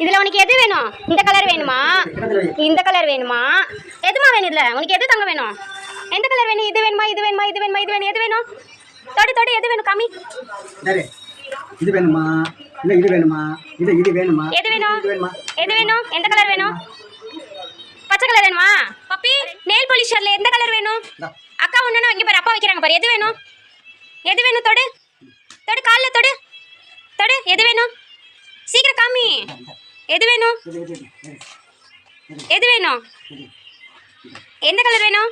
இதுல உனக்கு எது வேணும்? இந்த கலர் வேணுமா? இந்த கலர் வேணுமா? எதுமா வேணும்? இதுல உனக்கு எது தங்க வேணும்? எந்த கலர் வேணும்? இது வேணுமா? இது வேணுமா? இது வேணுமா? இது வேணும்? எது வேணும்? தொடு தொடு, எது வேணும் காமி? இது வேணுமா? இல்ல இது வேணுமா? இது வேணுமா? எது வேணும்? எது வேணும்? எந்த கலர் வேணும்? பச்சை கலர் வேணுமா? பப்பி நெயில் பாலிஷர்ல எந்த கலர் வேணும்? அக்கா ஒண்ணுனா இங்க பாரு, அப்பா வைக்கிறாங்க பாரு. எது வேணும்? எது வேணும்? தொடு தொடு, கால்ல தொடு தொடு. எது வேணும்? சீக்கிரம் காமி. எது வேணும்? எது வேணும்? எந்த கலர் வேணும்?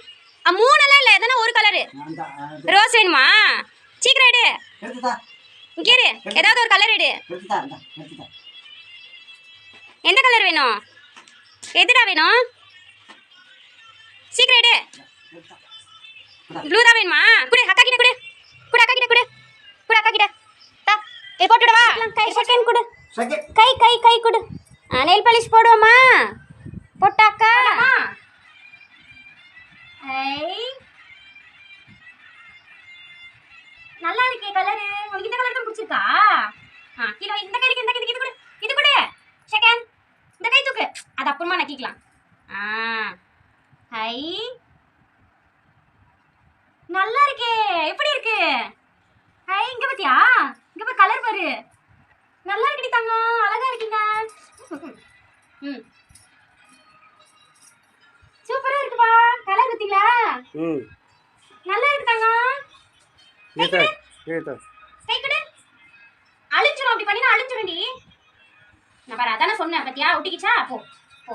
மூணுலாம் இல்ல, எதனா ஒரு கலரு. ரோஸ் வேணுமா? சீக்கிரம் எடு. இங்க இரு, ஏதாவது ஒரு கலர் எடு. எந்த கலர் வேணும்? எதுடா வேணும்? சீக்கிரம் எடு. ப்ளூ தான் வேணுமா? குடு அக்கா கிட்ட, குடு குடு அக்கா கிட்ட, குடு குடு அக்கா கிட்ட. தா ஏ போட்டுடவா? கை செகண்ட் குடு. கை கை கை குடு. நெயில் பாலிஷ் போடுவோமா? போட்டாக்கா. ஐ நல்லா இருக்கே கலரு. உனக்கு இந்த கலர் தான் பிடிச்சிருக்கா? கீழ வை. இந்த கைக்கு, இந்த கைக்கு இது குடு. இது குடு. செகண்ட் இந்த கை தூக்கு. அது அப்புறமா நக்கிக்கலாம். ஹை நல்லா இருக்கே. எப்படி இருக்கு? ஹை இங்க பாத்தியா? இங்க பாரு, கலர் பாரு. நல்லா இருக்குடி தங்கம், அழகா இருக்கீங்க. சூப்பரா இருக்குப்பா. கலர் பாத்தீங்களா? நல்லா இருக்கு தங்கம். கை கொடு. அழிஞ்சிரும், அப்படி பண்ணினா அழிஞ்சிரும்டி. நான் பாரு, அதானே சொன்னேன் பாத்தியா? ஒட்டிக்கிச்சா? போ போ.